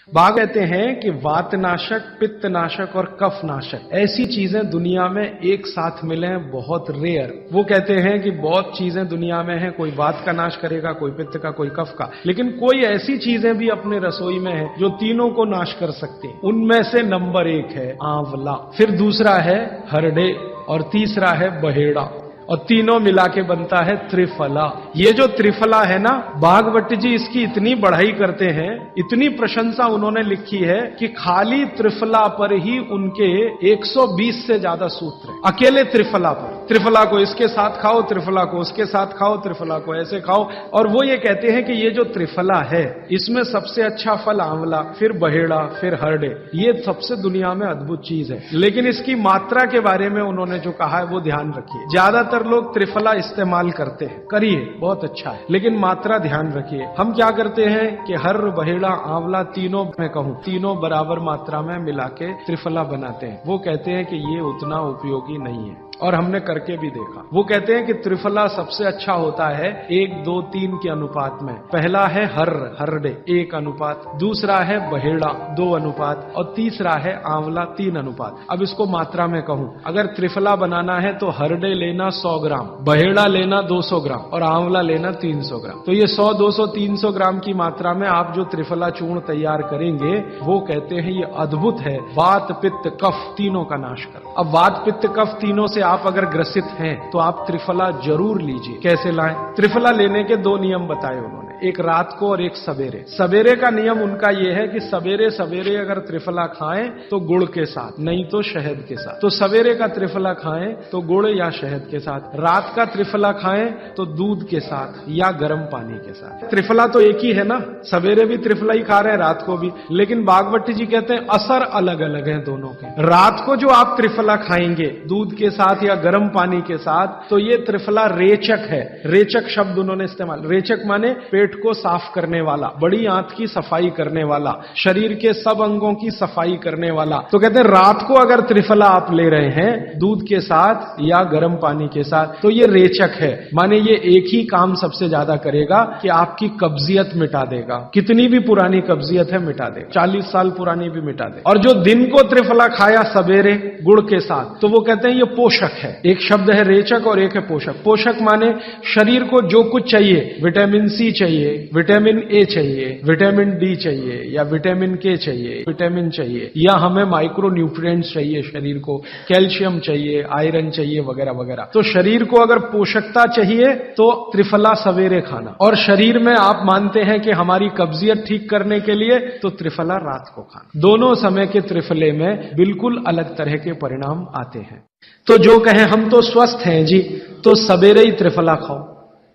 बाघ कहते हैं कि वातनाशक, पित्तनाशक और कफनाशक ऐसी चीजें दुनिया में एक साथ मिले हैं, बहुत रेयर। वो कहते हैं कि बहुत चीजें दुनिया में हैं, कोई वात का नाश करेगा, कोई पित्त का, कोई कफ का, लेकिन कोई ऐसी चीजें भी अपने रसोई में है जो तीनों को नाश कर सकती हैं। उनमें से नंबर 1 है आंवला, फिर दूसरा है हरडे और तीसरा है बहेड़ा और तीनों मिला के बनता है त्रिफला। ये जो त्रिफला है ना, भागवत जी इसकी इतनी बढ़ाई करते हैं, इतनी प्रशंसा उन्होंने लिखी है कि खाली त्रिफला पर ही उनके 120 से ज्यादा सूत्र हैं। अकेले त्रिफला पर, त्रिफला को इसके साथ खाओ, त्रिफला को उसके साथ खाओ, त्रिफला को ऐसे खाओ। और वो ये कहते हैं कि ये जो त्रिफला है इसमें सबसे अच्छा फल आंवला, फिर बहेड़ा, फिर हरडे, ये सबसे दुनिया में अद्भुत चीज है। लेकिन इसकी मात्रा के बारे में उन्होंने जो कहा है वो ध्यान रखिए। ज्यादातर लोग त्रिफला इस्तेमाल करते हैं, करिए, बहुत अच्छा है, लेकिन मात्रा ध्यान रखिए। हम क्या करते हैं कि हर, बहेड़ा, आंवला तीनों, मैं कहूं तीनों बराबर मात्रा में मिला के त्रिफला बनाते हैं। वो कहते हैं कि ये उतना उपयोगी नहीं है और हमने करके भी देखा। वो कहते हैं कि त्रिफला सबसे अच्छा होता है 1, 2, 3 के अनुपात में। पहला है हरडे 1 अनुपात, दूसरा है बहेड़ा 2 अनुपात और तीसरा है आंवला 3 अनुपात। अब इसको मात्रा में कहूं, अगर त्रिफला बनाना है तो हरडे लेना 100 ग्राम, बहेड़ा लेना 200 ग्राम और आंवला लेना 300 ग्राम। तो ये 100, 200, 300 ग्राम की मात्रा में आप जो त्रिफला चूर्ण तैयार करेंगे वो कहते हैं ये अद्भुत है, वात, पित्त, कफ तीनों का नाश कर। अब वात, पित्त, कफ तीनों से आप अगर ग्रसित हैं तो आप त्रिफला जरूर लीजिए। कैसे लाएं? त्रिफला लेने के 2 नियम बताए उन्होंने, एक रात को और एक सवेरे। सवेरे का नियम उनका यह है कि सवेरे सवेरे अगर त्रिफला खाएं तो गुड़ के साथ, नहीं तो शहद के साथ। तो सवेरे का त्रिफला खाएं तो गुड़ या शहद के साथ, रात का त्रिफला खाएं तो दूध के साथ या गर्म पानी के साथ। त्रिफला तो एक ही है ना, सवेरे भी त्रिफला ही खा रहे हैं, रात को भी, लेकिन भागवत जी कहते हैं असर अलग अलग है दोनों के। रात को जो आप त्रिफला खाएंगे दूध के साथ या गर्म पानी के साथ, तो ये त्रिफला रेचक है। रेचक शब्द उन्होंने इस्तेमाल, रेचक माने पेट को साफ करने वाला, बड़ी आंत की सफाई करने वाला, शरीर के सब अंगों की सफाई करने वाला। तो कहते हैं रात को अगर त्रिफला आप ले रहे हैं दूध के साथ या गर्म पानी के साथ तो ये रेचक है, माने ये एक ही काम सबसे ज्यादा करेगा कि आपकी कब्जियत मिटा देगा। कितनी भी पुरानी कब्जियत है मिटा देगा, 40 साल पुरानी भी मिटा देगा। और जो दिन को त्रिफला खाया सवेरे गुड़ के साथ, तो वो कहते हैं ये पोषक है। एक शब्द है रेचक और एक है पोषक। पोषक माने शरीर को जो कुछ चाहिए, विटामिन सी चाहिए, विटामिन ए चाहिए, विटामिन डी चाहिए या विटामिन के चाहिए, विटामिन चाहिए, या हमें माइक्रो न्यूट्रिएंट्स चाहिए, शरीर को कैल्शियम चाहिए, आयरन चाहिए वगैरह वगैरह। तो शरीर को अगर पोषकता चाहिए तो त्रिफला सवेरे खाना, और शरीर में आप मानते हैं कि हमारी कब्जियत ठीक करने के लिए तो त्रिफला रात को खाना। दोनों समय के त्रिफले में बिल्कुल अलग तरह के परिणाम आते हैं। तो जो कहें हम तो स्वस्थ हैं जी, तो सवेरे ही त्रिफला खाओ,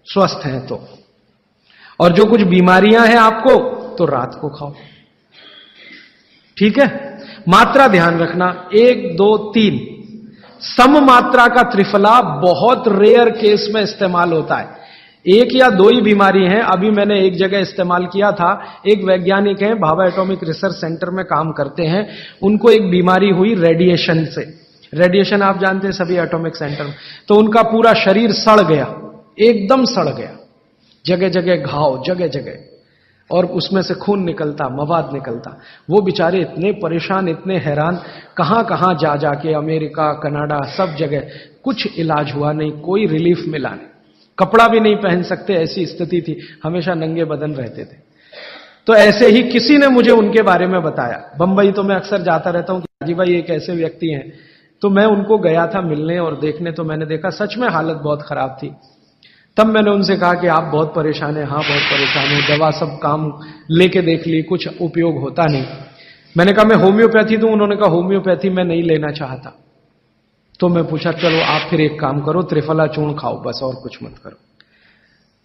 स्वस्थ हैं तो, और जो कुछ बीमारियां हैं आपको तो रात को खाओ, ठीक है। मात्रा ध्यान रखना, 1, 2, 3 सम मात्रा का त्रिफला बहुत रेयर केस में इस्तेमाल होता है। 1 या 2 ही बीमारी हैं। अभी मैंने एक जगह इस्तेमाल किया था, एक वैज्ञानिक हैं, भाभा एटॉमिक रिसर्च सेंटर में काम करते हैं, उनको एक बीमारी हुई रेडिएशन से। रेडिएशन आप जानते हैं सभी एटॉमिक सेंटर में, तो उनका पूरा शरीर सड़ गया, एकदम सड़ गया, जगह जगह घाव, जगह जगह, और उसमें से खून निकलता, मवाद निकलता। वो बेचारे इतने परेशान, इतने हैरान, कहां कहां जा जाके, अमेरिका, कनाडा, सब जगह, कुछ इलाज हुआ नहीं, कोई रिलीफ मिला नहीं, कपड़ा भी नहीं पहन सकते, ऐसी स्थिति थी, हमेशा नंगे बदन रहते थे। तो ऐसे ही किसी ने मुझे उनके बारे में बताया। बंबई तो मैं अक्सर जाता रहता हूं कि हाजी भाई एक ऐसे व्यक्ति हैं, तो मैं उनको गया था मिलने और देखने, तो मैंने देखा सच में हालत बहुत खराब थी। तब मैंने उनसे कहा कि आप बहुत परेशान हैं। हाँ बहुत परेशान हूं, दवा सब काम लेके देख ली, कुछ उपयोग होता नहीं। मैंने कहा मैं होम्योपैथी दूं? उन्होंने कहा होम्योपैथी मैं नहीं लेना चाहता। तो मैं पूछा चलो आप फिर एक काम करो, त्रिफला चूर्ण खाओ बस, और कुछ मत करो।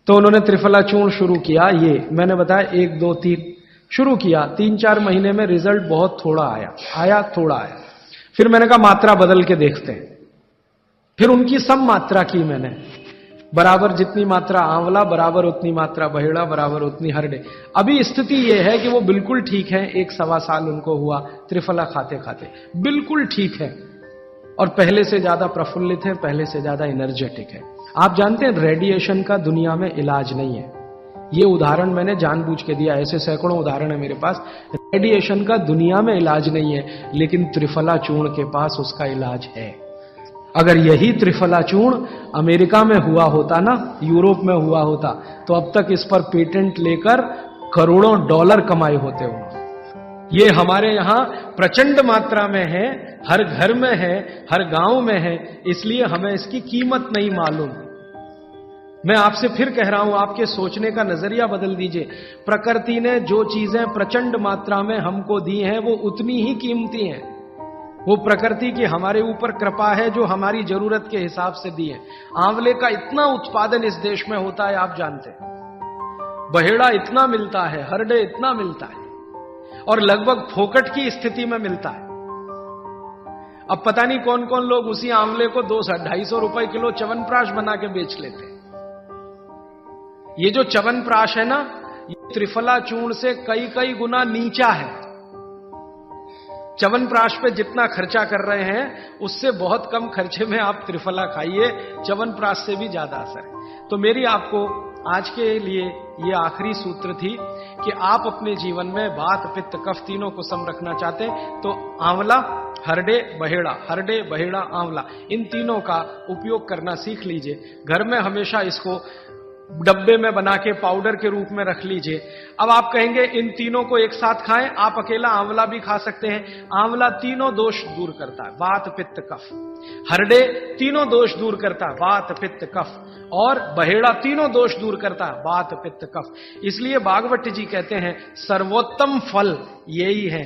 तो उन्होंने त्रिफला चूर्ण शुरू किया, ये मैंने बताया 1, 2, 3 शुरू किया। 3-4 महीने में रिजल्ट बहुत थोड़ा आया, थोड़ा आया। फिर मैंने कहा मात्रा बदल के देखते हैं। फिर उनकी सब मात्रा की मैंने, बराबर जितनी मात्रा आंवला, बराबर उतनी मात्रा बहेड़ा, बराबर उतनी हरडे। अभी स्थिति यह है कि वो बिल्कुल ठीक है, 1-1.25 साल उनको हुआ त्रिफला खाते खाते, बिल्कुल ठीक है, और पहले से ज्यादा प्रफुल्लित है, पहले से ज्यादा एनर्जेटिक है। आप जानते हैं रेडिएशन का दुनिया में इलाज नहीं है, ये उदाहरण मैंने जानबूझ के दिया, ऐसे सैकड़ों उदाहरण है मेरे पास। रेडिएशन का दुनिया में इलाज नहीं है, लेकिन त्रिफला चूर्ण के पास उसका इलाज है। अगर यही त्रिफला चूर्ण अमेरिका में हुआ होता ना, यूरोप में हुआ होता, तो अब तक इस पर पेटेंट लेकर करोड़ों डॉलर कमाए होते उन्होंने। ये हमारे यहां प्रचंड मात्रा में है, हर घर में है, हर गांव में है, इसलिए हमें इसकी कीमत नहीं मालूम। मैं आपसे फिर कह रहा हूं, आपके सोचने का नजरिया बदल दीजिए। प्रकृति ने जो चीजें प्रचंड मात्रा में हमको दी हैं, वो उतनी ही कीमती हैं। वो प्रकृति की हमारे ऊपर कृपा है, जो हमारी जरूरत के हिसाब से दी है। आंवले का इतना उत्पादन इस देश में होता है, आप जानते हैं। बहेड़ा इतना मिलता है, हरडे इतना मिलता है, और लगभग फोकट की स्थिति में मिलता है। अब पता नहीं कौन कौन लोग उसी आंवले को 200-250 रुपए किलो च्यवनप्राश बना के बेच लेते हैं। ये जो च्यवनप्राश है ना, ये त्रिफला चूर्ण से कई कई गुना नीचा है। च्यवनप्राश पे जितना खर्चा कर रहे हैं, उससे बहुत कम खर्चे में आप त्रिफला खाइए, च्यवनप्राश से भी ज्यादा असर है। तो मेरी आपको आज के लिए ये आखिरी सूत्र थी कि आप अपने जीवन में वात पित्त कफ तीनों को सम रखना चाहते हैं, तो आंवला, हरडे, बहेड़ा, हरडे, बहेड़ा, आंवला, इन तीनों का उपयोग करना सीख लीजिए। घर में हमेशा इसको डब्बे में बना के पाउडर के रूप में रख लीजिए। अब आप कहेंगे इन तीनों को एक साथ खाएं, आप अकेला आंवला भी खा सकते हैं। आंवला तीनों दोष दूर करता है, वात पित्त कफ। हरडे तीनों दोष दूर करता है, वात पित्त कफ। और बहेड़ा तीनों दोष दूर करता है, वात पित्त कफ। इसलिए भागवत जी कहते हैं सर्वोत्तम फल यही है,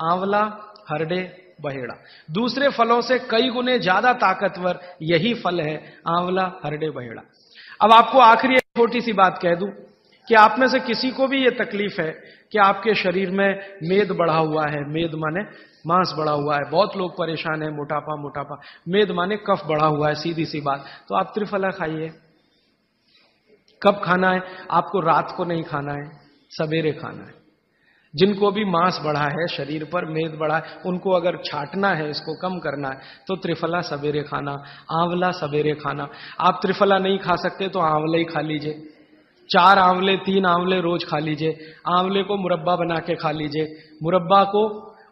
आंवला, हरडे, बहेड़ा। दूसरे फलों से कई गुने ज्यादा ताकतवर यही फल है, आंवला, हरडे, बहेड़ा। अब आपको आखिरी एक छोटी सी बात कह दूं कि आप में से किसी को भी यह तकलीफ है कि आपके शरीर में मेद बढ़ा हुआ है, मेद माने मांस बढ़ा हुआ है, बहुत लोग परेशान है, मोटापा मोटापा, मेद माने कफ बढ़ा हुआ है, सीधी सी बात। तो आप त्रिफला खाइए। कब खाना है? आपको रात को नहीं खाना है, सवेरे खाना है। जिनको भी मांस बढ़ा है, शरीर पर मेद बढ़ा है, उनको अगर छाटना है, इसको कम करना है, तो त्रिफला सवेरे खाना, आंवला सवेरे खाना। आप त्रिफला नहीं खा सकते तो आंवला ही खा लीजिए। 4 आंवले 3 आंवले रोज खा लीजिए। आंवले को मुरब्बा बना के खा लीजिए, मुरब्बा को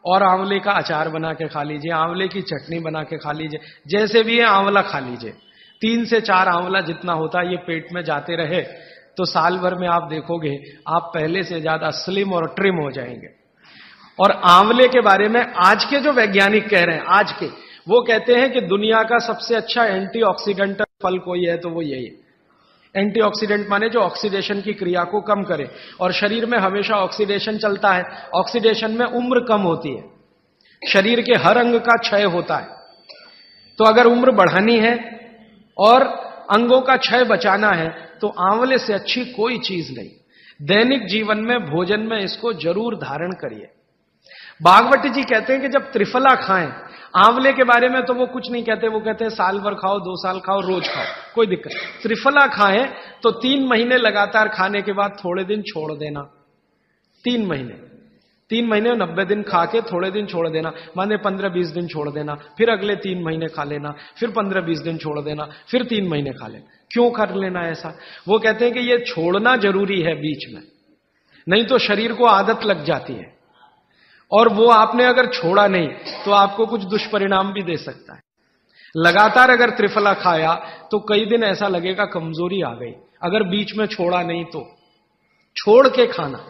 और आंवले का अचार बना के खा लीजिए, आंवले की चटनी बना के खा लीजिए, जैसे भी है आंवला खा लीजिए। 3 से 4 आंवला जितना होता है, ये पेट में जाते रहे तो साल भर में आप देखोगे आप पहले से ज्यादा स्लिम और ट्रिम हो जाएंगे। और आंवले के बारे में आज के जो वैज्ञानिक कह रहे हैं, आज के, वो कहते हैं कि दुनिया का सबसे अच्छा एंटीऑक्सीडेंट फल कोई है तो वो यही है। एंटीऑक्सीडेंट माने जो ऑक्सीडेशन की क्रिया को कम करे, और शरीर में हमेशा ऑक्सीडेशन चलता है। ऑक्सीडेशन में उम्र कम होती है, शरीर के हर अंग का क्षय होता है। तो अगर उम्र बढ़ानी है और अंगों का क्षय बचाना है, तो आंवले से अच्छी कोई चीज नहीं। दैनिक जीवन में, भोजन में इसको जरूर धारण करिए। भागवत जी कहते हैं कि जब त्रिफला खाएं, आंवले के बारे में तो वो कुछ नहीं कहते, वो कहते हैं साल भर खाओ, 2 साल खाओ, रोज खाओ, कोई दिक्कत। त्रिफला खाएं तो 3 महीने लगातार खाने के बाद थोड़े दिन छोड़ देना। 3 महीने 90 दिन खा के थोड़े दिन छोड़ देना, माने 15-20 दिन छोड़ देना, फिर अगले 3 महीने खा लेना, फिर 15-20 दिन छोड़ देना, फिर 3 महीने खा लेना। क्यों कर लेना ऐसा? वो कहते हैं कि ये छोड़ना जरूरी है बीच में, नहीं तो शरीर को आदत लग जाती है, और वो आपने अगर छोड़ा नहीं तो आपको कुछ दुष्परिणाम भी दे सकता है। लगातार अगर त्रिफला खाया तो कई दिन ऐसा लगेगा कमजोरी आ गई, अगर बीच में छोड़ा नहीं तो। छोड़ के खाना।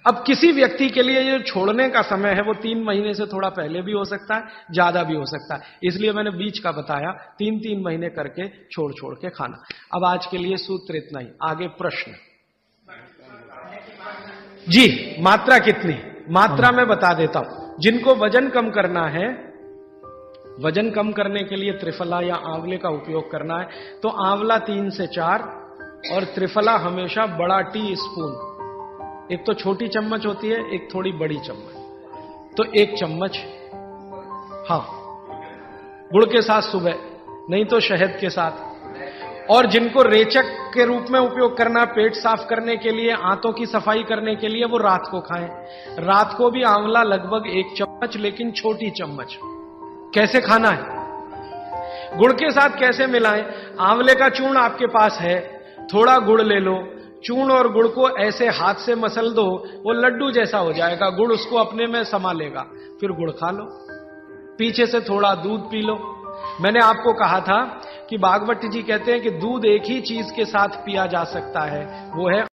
अब किसी व्यक्ति के लिए ये छोड़ने का समय है, वो 3 महीने से थोड़ा पहले भी हो सकता है, ज्यादा भी हो सकता है, इसलिए मैंने बीच का बताया। 3-3 महीने करके छोड़ छोड़ के खाना। अब आज के लिए सूत्र इतना ही, आगे प्रश्न। जी, मात्रा कितनी? मात्रा में बता देता हूं। जिनको वजन कम करना है, वजन कम करने के लिए त्रिफला या आंवले का उपयोग करना है, तो आंवला 3 से 4 और त्रिफला हमेशा बड़ा टी स्पून, एक तो छोटी चम्मच होती है, एक थोड़ी बड़ी चम्मच, तो 1 चम्मच, हाँ, गुड़ के साथ सुबह, नहीं तो शहद के साथ। और जिनको रेचक के रूप में उपयोग करना, पेट साफ करने के लिए, आंतों की सफाई करने के लिए, वो रात को खाएं। रात को भी आंवला लगभग 1 चम्मच, लेकिन छोटी चम्मच। कैसे खाना है? गुड़ के साथ कैसे मिलाएं? आंवले का चूर्ण आपके पास है, थोड़ा गुड़ ले लो, चूर्ण और गुड़ को ऐसे हाथ से मसल दो, वो लड्डू जैसा हो जाएगा, गुड़ उसको अपने में समा लेगा। फिर गुड़ खा लो, पीछे से थोड़ा दूध पी लो। मैंने आपको कहा था कि भागवत जी कहते हैं कि दूध एक ही चीज के साथ पिया जा सकता है, वो है